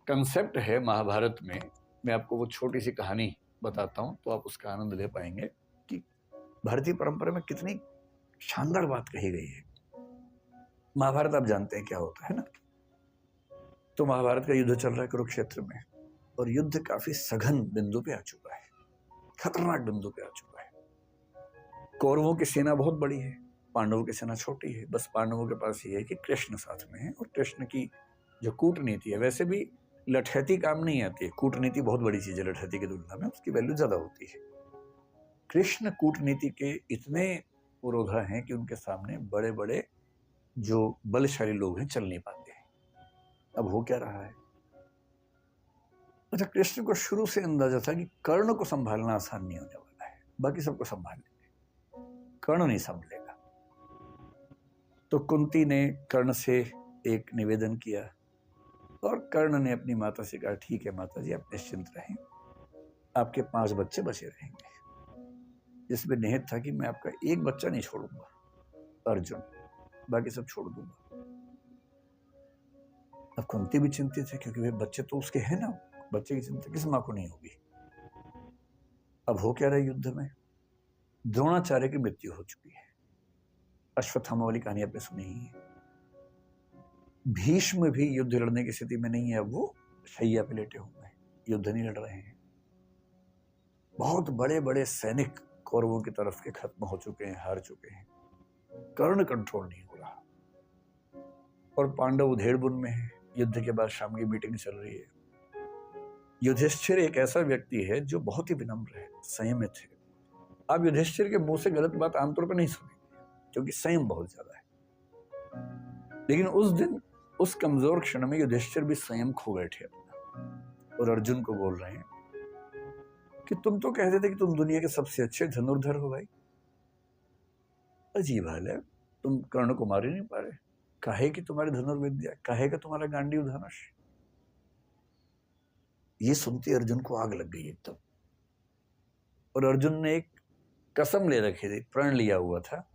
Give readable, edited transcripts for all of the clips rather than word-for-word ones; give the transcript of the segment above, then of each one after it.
Concept है महाभारत में। मैं आपको वो छोटी सी कहानी बताता हूँ तो आप उसका आनंद ले पाएंगे कि भारतीय परंपरा में कितनी शानदार बात कही गई है। महाभारत आप जानते हैं क्या होता है ना। तो महाभारत का युद्ध चल रहा है कुरुक्षेत्र में, और युद्ध काफी सघन बिंदु पे आ चुका है, खतरनाक बिंदु पे आ चुका है। कौरवों की सेना बहुत बड़ी है, पांडवों की सेना छोटी है। बस पांडवों के पास ये है कि कृष्ण साथ में है, और कृष्ण की जो कूटनीति है, वैसे भी लठैती काम नहीं आती है, कूटनीति बहुत बड़ी चीज है लठैती की तुलना में, उसकी वैल्यू ज्यादा होती है। कृष्ण कूटनीति के इतने पुरोधा हैं कि उनके सामने बड़े बड़े जो बलशाली लोग हैं चल नहीं पाते हैं। अब हो क्या रहा है? अच्छा, कृष्ण को शुरू से अंदाजा था कि कर्ण को संभालना आसान नहीं होने वाला है, बाकी सबको संभाल लेंगे, कर्ण नहीं संभलेगा। तो कुंती ने कर्ण से एक निवेदन किया, और कर्ण ने अपनी माता से कहा, ठीक है माता जी, आप निश्चिंत रहें, आपके 5 बच्चे बचे रहेंगे। जिसमें निहित था कि मैं आपका एक बच्चा नहीं छोड़ूंगा, अर्जुन, बाकी सब छोड़ दूंगा। अब कुंती भी चिंतित है, क्योंकि वे बच्चे तो उसके हैं ना, बच्चे की चिंता किस माँ को नहीं होगी। अब हो क्या रहा है युद्ध में? द्रोणाचार्य की मृत्यु हो चुकी है। अश्वत्थामा वाली कहानी आपने सुनी ही है। भीष्म भी युद्ध लड़ने की स्थिति में नहीं है, अब वो शैया पे लेटे हुए हैं, युद्ध नहीं लड़ रहे हैं। बहुत बड़े बड़े सैनिक कौरवों की तरफ के खत्म हो चुके हैं, हार चुके हैं। कर्ण कंट्रोल नहीं हो रहा, और पांडव उधेड़बुन में है। युद्ध के बाद शाम की मीटिंग चल रही है। युधिष्ठिर एक ऐसा व्यक्ति है जो बहुत ही विनम्र है, संयमित है। आप युधिष्ठिर के मुंह से गलत बात आमतौर पर नहीं सुनेंगे, क्योंकि संयम बहुत ज्यादा है। लेकिन उस दिन उस कमजोर क्षण में युधिष्ठिर भी संयम खो बैठे अपना, और अर्जुन को बोल रहे हैं कि तुम तो कहते थे कि तुम दुनिया के सबसे अच्छे धनुर्धर हो भाई, अजीब हाल है, तुम कर्ण को मार ही नहीं पा रहे। काहे कि तुम्हारी धनुर्विद्या, काहे का तुम्हारा गांडीव धनुष। ये सुनते अर्जुन को आग लग गई एकदम। और अर्जुन ने एक कसम ले रखी थी, प्रण लिया हुआ था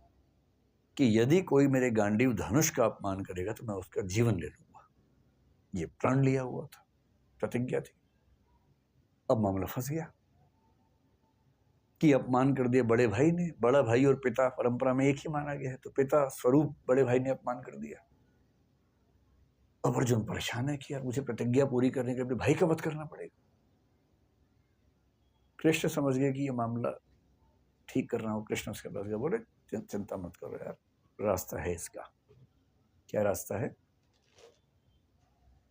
कि यदि कोई मेरे गांडीव धनुष का अपमान करेगा तो मैं उसका जीवन ले लूंगा। ये प्रण लिया हुआ था, प्रतिज्ञा थी। अब मामला फंस गया कि अपमान कर दिया बड़े भाई ने। बड़ा भाई और पिता परंपरा में एक ही माना गया है, तो पिता स्वरूप बड़े भाई ने अपमान कर दिया। अब अर्जुन परेशान है कि यार मुझे प्रतिज्ञा पूरी करने के लिए अपने भाई का वध करना पड़ेगा। कृष्ण समझ गए कि ये मामला ठीक कर रहा हूं। कृष्ण उसके पास गया, बोले चिंता मत करो यार, रास्ता है इसका। क्या रास्ता है?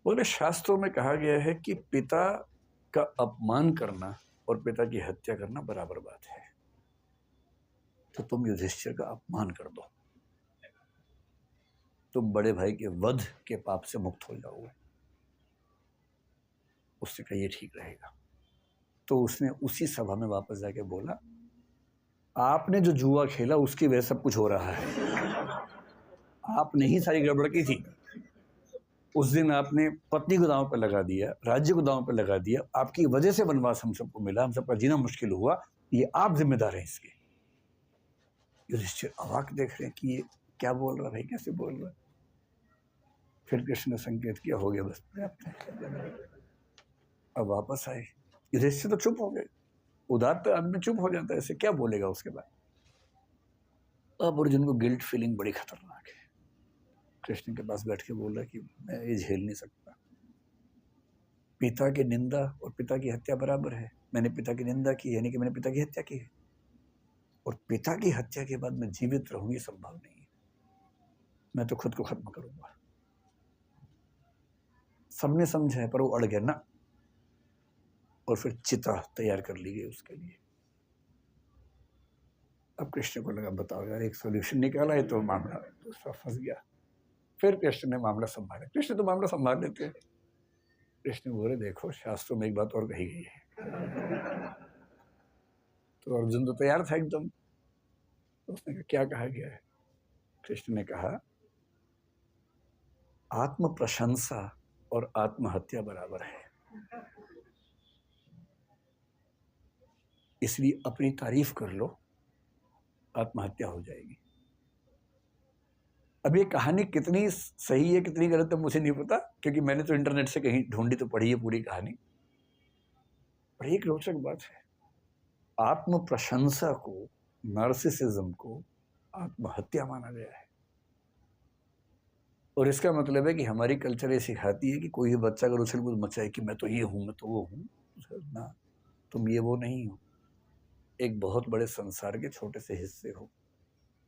बोले शास्त्रों में कहा गया है कि पिता का अपमान करना और पिता की हत्या करना बराबर बात है। तो तुम युधिष्ठिर का अपमान कर दो, तुम बड़े भाई के वध के पाप से मुक्त हो जाओगे। उससे कहा ये ठीक रहेगा। तो उसने उसी सभा में वापस जाके बोला, आपने जो जुआ खेला उसकी वजह सब कुछ हो रहा है। आपने ही सारी गड़बड़ की थी। उस दिन आपने पत्नी को दांव पर लगा दिया, राज्य को दांव पर लगा दिया, आपकी वजह से वनवास हम सबको मिला, हम सबका जीना मुश्किल हुआ, ये आप जिम्मेदार हैं इसके। युधिष्ठिर अवाक देख रहे हैं कि ये क्या बोल रहा भाई, कैसे बोल रहा। फिर कृष्ण ने संकेत किया, हो गया बस पर्याप्त है। अब वापस आए। युधिष्ठिर तो चुप हो गए। उदार तो आदमी चुप हो जाता है, ऐसे क्या बोलेगा उसके बाद। अब अर्जुन को गिल्ट फीलिंग बड़ी खतरनाक है। कृष्ण के पास बैठ के बोल रहा है कि मैं ये झेल नहीं सकता। पिता की निंदा और पिता की हत्या बराबर है। मैंने पिता की निंदा की, यानी कि मैंने पिता की हत्या की है, और पिता की हत्या के बाद मैं जीवित रहूं ये संभव नहीं है। मैं तो खुद को खत्म करूंगा। सबने समझा है, पर वो अड़ गया ना, और फिर चिता तैयार कर ली गई उसके लिए। अब कृष्ण को लगा, बताओ यार, एक सोल्यूशन निकाला है तो मामला दूसरा फंस गया। फिर कृष्ण ने मामला संभाला। कृष्ण तो मामला संभाल लेते हैं। कृष्ण बोले, देखो शास्त्रों में एक बात और कही गई है। तो अर्जुन तो तैयार था एकदम। तो उसने कहा, क्या कहा गया है? कृष्ण ने कहा, आत्म प्रशंसा और आत्महत्या बराबर है, इसलिए अपनी तारीफ कर लो, आत्महत्या हो जाएगी। अब ये कहानी कितनी सही है कितनी गलत है मुझे नहीं पता, क्योंकि मैंने तो इंटरनेट से कहीं ढूंढी तो पढ़ी है पूरी कहानी। पर एक रोचक बात है, आत्म प्रशंसा को, नार्सिसिज्म को आत्महत्या माना गया है। और इसका मतलब है कि हमारी कल्चर ये सिखाती है कि कोई भी बच्चा अगर उछल कूद मचाए कि मैं तो ये हूँ, मैं तो वो हूँ, ना, तुम ये वो नहीं हो, एक बहुत बड़े संसार के छोटे से हिस्से हो,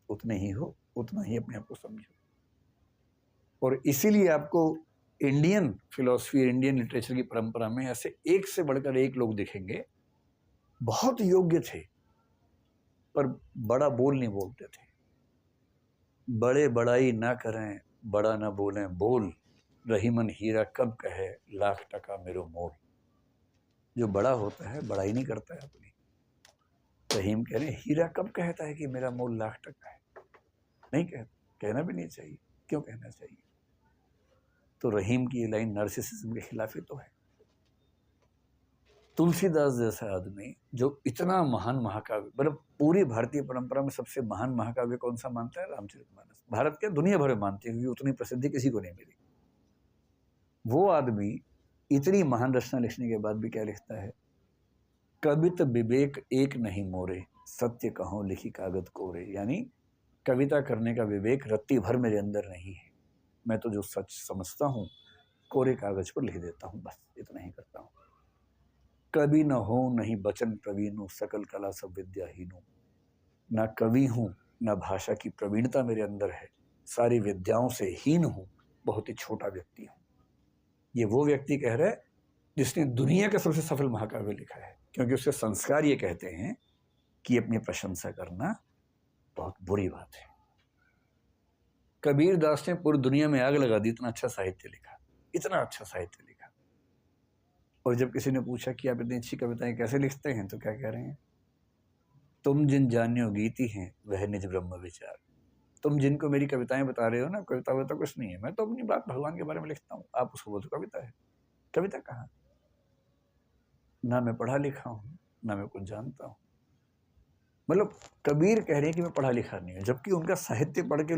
उतने ही हो, उतना ही अपने आप को समझो। और इसीलिए आपको इंडियन फिलॉसफी, इंडियन लिटरेचर की परंपरा में ऐसे एक से बढ़कर एक लोग दिखेंगे, बहुत योग्य थे पर बड़ा बोल नहीं बोलते थे। बड़े बड़ाई ना करें, बड़ा ना बोलें बोल, रहीमन हीरा कब कहे लाख टका मेरो मोल। जो बड़ा होता है बड़ाई नहीं करता है अपनी। रहीम कह रहे हीरा कब कहता है कि मेरा मोल लाख टका है, नहीं कहता, कहना भी नहीं चाहिए, क्यों कहना चाहिए। तो रहीम की ये लाइन नार्सिसिज्म के खिलाफ ही तो है। तुलसीदास जैसा आदमी जो इतना महान महाकाव्य, मतलब पूरी भारतीय परंपरा में सबसे महान महाकाव्य कौन सा मानता है? रामचरितमानस। भारत के दुनिया भर में मानती है, क्योंकि उतनी प्रसिद्धि किसी को नहीं मिली। वो आदमी इतनी महान रचना लिखने के बाद भी क्या लिखता है? कवित विवेक एक नहीं मोरे, सत्य कहो लिखी कागज कोरे। यानी कविता करने का विवेक रत्ती भर मेरे अंदर नहीं है, मैं तो जो सच समझता हूँ कोरे कागज पर लिख देता हूँ, बस इतना ही करता हूँ। कवि न हो नहीं बचन प्रवीणु, सकल कला सब विद्याहीनु। ना कवि हूँ ना भाषा की प्रवीणता मेरे अंदर है, सारी विद्याओं से हीन हूँ, बहुत ही छोटा व्यक्ति हूँ। ये वो व्यक्ति कह रहा है जिसने दुनिया का सबसे सफल महाकाव्य लिखा है, क्योंकि उसके संस्कार ये कहते हैं कि अपनी प्रशंसा करना बहुत बुरी बात है। कबीर दास ने पूरी दुनिया में आग लगा दी, इतना अच्छा साहित्य लिखा, इतना अच्छा साहित्य लिखा। और जब किसी ने पूछा कि आप इतनी अच्छी कविताएं कैसे लिखते हैं, तो क्या कह रहे हैं? तुम जिन जान्यो गीति हैं वह निज ब्रह्म विचार। तुम जिनको मेरी कविताएं बता रहे हो ना, कविता वविता कुछ नहीं है, मैं तो अपनी बात भगवान के बारे में लिखता हूँ, आप उसको बोलते कविता है। कविता कहाँ? ना मैं पढ़ा लिखा हूँ ना मैं कुछ जानता हूँ। मतलब कबीर कह रहे हैं कि मैं पढ़ा लिखा नहीं हूँ, जबकि उनका साहित्य पढ़ के